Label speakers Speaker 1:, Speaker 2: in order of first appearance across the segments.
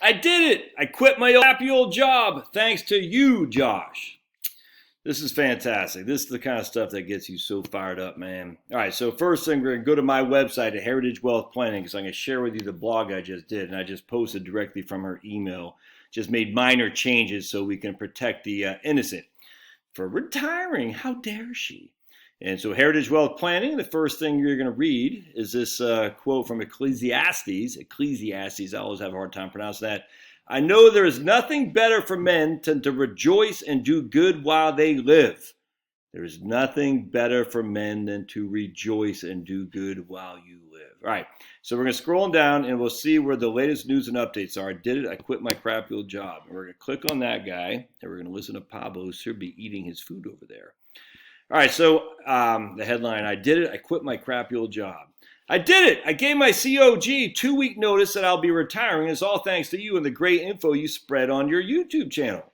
Speaker 1: I did it. I quit my happy old job thanks to you, Josh. This is fantastic. This is the kind of stuff that gets you so fired up, man. All right, so first thing, we're going to go to my website at Heritage Wealth Planning because I'm going to share with you the blog I just did, and I just posted directly from her email. Just made minor changes so we can protect the innocent. For retiring, how dare she? And so Heritage Wealth Planning, the first thing you're going to read is this quote from Ecclesiastes. Ecclesiastes, I always have a hard time pronouncing that. I know there is nothing better for men than to rejoice and do good while they live. There is nothing better for men than to rejoice and do good while you live. All right, so we're going to scroll down and we'll see where the latest news and updates are. I did it. I quit my crappy old job. And we're going to click on that guy and we're going to listen to Pablo, who should be eating his food over there. All right, so the headline, I did it. I quit my crappy old job. I did it. I gave my COG 2-week notice that I'll be retiring. It's all thanks to you and the great info you spread on your YouTube channel.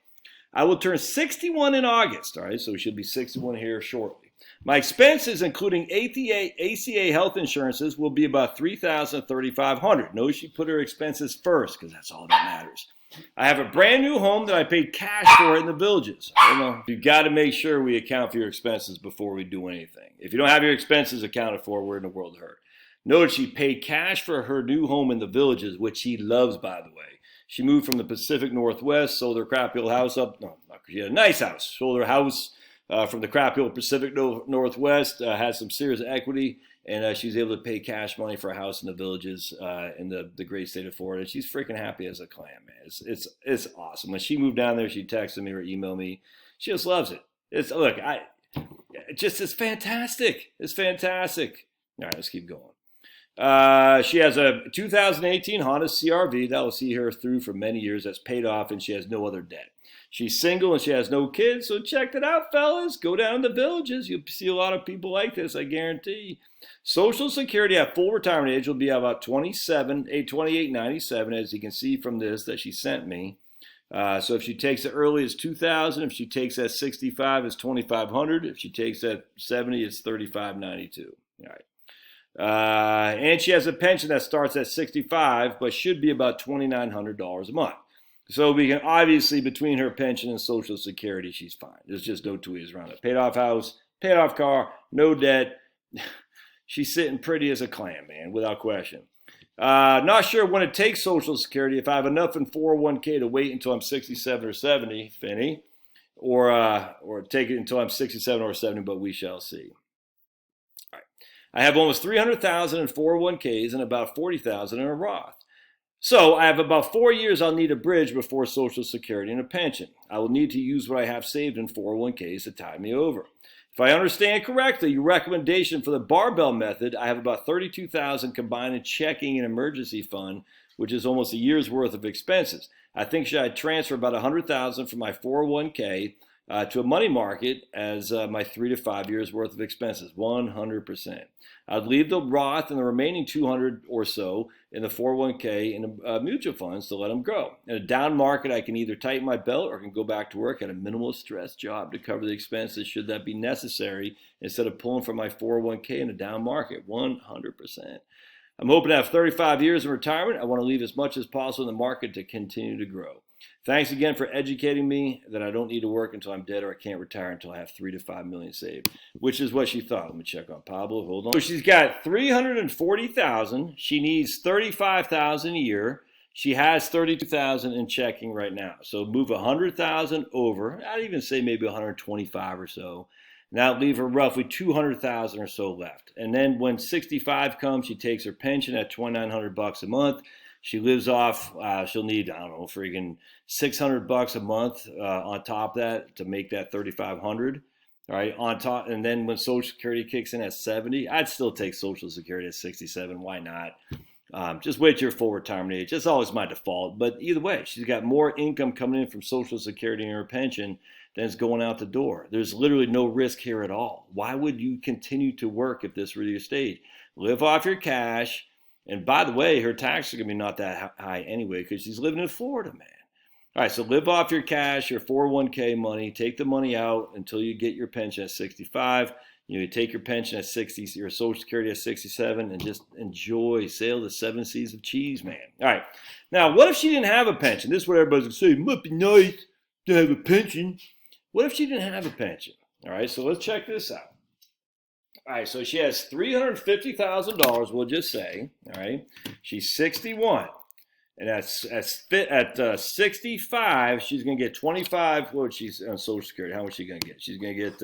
Speaker 1: I will turn 61 in August. All right, so she'll be 61 here shortly. My expenses, including ACA health insurances, will be about $3,000 to $3,500. Notice she put her expenses first because that's all that matters. I have a brand new home that I paid cash for in the Villages. You've got to make sure we account for your expenses before we do anything. If you don't have your expenses accounted for, we're in a world of hurt. Notice she paid cash for her new home in the Villages, which she loves, by the way. She moved from the Pacific Northwest, sold her crappy old house up. No, she had a nice house. Sold her house from the crappy old Pacific Northwest, had some serious equity, and she was able to pay cash money for a house in the Villages in the great state of Florida. She's freaking happy as a clam, man. It's awesome. When she moved down there, she texted me or emailed me. She just loves it. It's fantastic. It's fantastic. All right, let's keep going. She has a 2018 Honda CR-V that will see her through for many years. That's paid off, and she has no other debt. She's single and she has no kids, so check it out, fellas. Go down to the Villages. You'll see a lot of people like this, I guarantee. Social Security at full retirement age will be about 28.97, as you can see from this that she sent me. So if she takes it early, it's $2,000. If she takes at 65, it's $2,500. If she takes at 70, it's $3,592. All right. And she has a pension that starts at 65, but should be about $2,900 a month. So we can obviously, between her pension and Social Security, she's fine. There's just no two ways around it. Paid off house, paid off car, no debt. She's sitting pretty as a clam, man, without question. Not sure when it takes Social Security, if I have enough in 401k to wait until I'm 67 or 70, Finney, or take it until I'm 67 or 70, but we shall see. I have almost $300,000 in 401ks and about $40,000 in a Roth. So I have about 4 years I'll need a bridge before Social Security and a pension. I will need to use what I have saved in 401ks to tide me over. If I understand correctly, your recommendation for the barbell method, I have about $32,000 combined in checking and emergency fund, which is almost a year's worth of expenses. I think should I transfer about $100,000 from my 401k to a money market as my 3 to 5 years worth of expenses, 100%. I'd leave the Roth and the remaining 200 or so in the 401k and mutual funds to let them grow. In a down market, I can either tighten my belt or can go back to work at a minimal stress job to cover the expenses should that be necessary instead of pulling from my 401k in a down market, 100%. I'm hoping to have 35 years in retirement. I want to leave as much as possible in the market to continue to grow. Thanks again for educating me that I don't need to work until I'm dead or I can't retire until I have 3 to 5 million saved, which is what she thought. Let me check on Pablo. Hold on. So she's got $340,000. She needs $35,000 a year. She has $32,000 in checking right now. So move $100,000 over. I'd even say maybe 125 or so. Now leave her roughly $200,000 or so left. And then when 65 comes, she takes her pension at $2,900 a month. She lives off, she'll need, I don't know, freaking $600 a month on top of that to make that $3,500. All right, on top. And then when Social Security kicks in at 70, I'd still take Social Security at 67. Why not? Just wait to your full retirement age. That's always my default. But either way, she's got more income coming in from Social Security and her pension than is going out the door. There's literally no risk here at all. Why would you continue to work if this were your state? Live off your cash. And by the way, her taxes are going to be not that high anyway because she's living in Florida, man. All right, so live off your cash, your 401k money. Take the money out until you get your pension at 65. You take your pension at 60, your Social Security at 67, and just sail the 7 seas of cheese, man. All right. Now, what if she didn't have a pension? This is what everybody's going to say. It must be nice to have a pension. What if she didn't have a pension? All right, so let's check this out. All right, so she has $350,000, we'll just say. All right, she's 61. And at 65, she's going to get 25. What she's on Social Security? How much is she going to get? She's going to get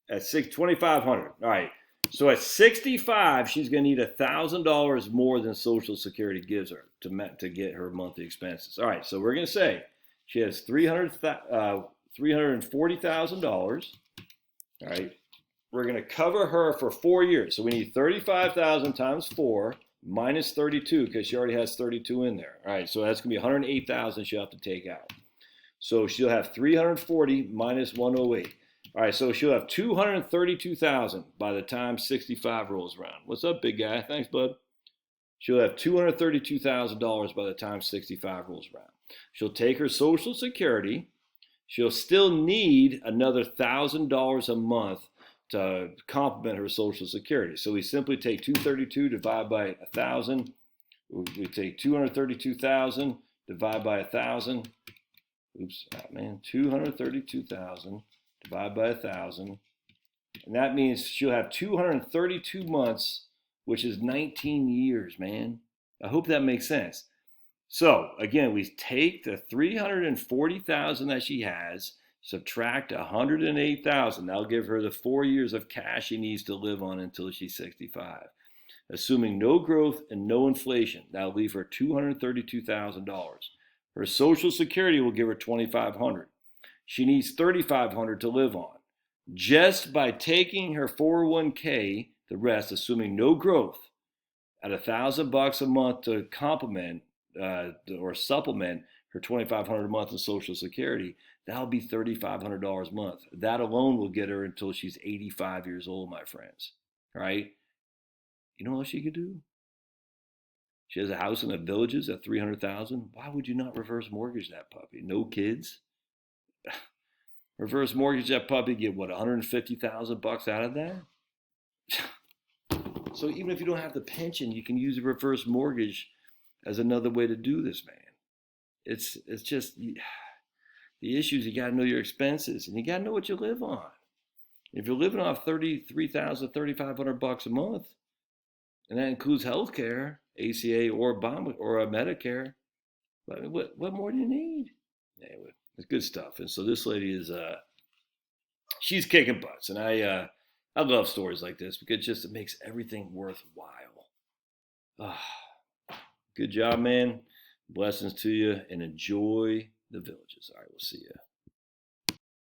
Speaker 1: at 2,500. All right. So at 65, she's going to need $1,000 more than Social Security gives her to get her monthly expenses. All right. So we're going to say she has $340,000. All right. We're going to cover her for 4 years. So we need 35,000 times 4 minus 32 because she already has 32 in there. All right, so that's going to be 108,000 she'll have to take out. So she'll have 340 minus 108. All right, so she'll have 232,000 by the time 65 rolls around. What's up, big guy? Thanks, bud. She'll have $232,000 by the time 65 rolls around. She'll take her Social Security. She'll still need another $1,000 a month to complement her Social Security. So we simply take 232 divide by 1,000. We take 232,000 divide by 1,000. Oops, oh man, 232,000 divide by 1,000. And that means she'll have 232 months, which is 19 years, man. I hope that makes sense. So again, we take the 340,000 that she has, subtract 108,000. That'll give her the 4 years of cash she needs to live on until she's 65. Assuming no growth and no inflation, that'll leave her $232,000. Her Social Security will give her $2,500. She needs $3,500 to live on. Just by taking her 401k, the rest, assuming no growth, at $1,000 a month to complement or supplement her $2,500 a month in Social Security, that'll be $3,500 a month. That alone will get her until she's 85 years old, my friends. All right? You know what she could do? She has a house in the Villages at $300,000. Why would you not reverse mortgage that puppy? No kids? Reverse mortgage that puppy, get what, $150,000 out of that? So even if you don't have the pension, you can use a reverse mortgage as another way to do this, man. It's just the issues. You got to know your expenses, and you got to know what you live on. If you're living off $33,000, $3,500 a month, and that includes health care, ACA or Obama or Medicare, what more do you need? Anyway, it's good stuff. And so this lady is she's kicking butts, and I love stories like this because it makes everything worthwhile. Good job, man. Blessings to you, and enjoy the Villages. All right, we'll see you.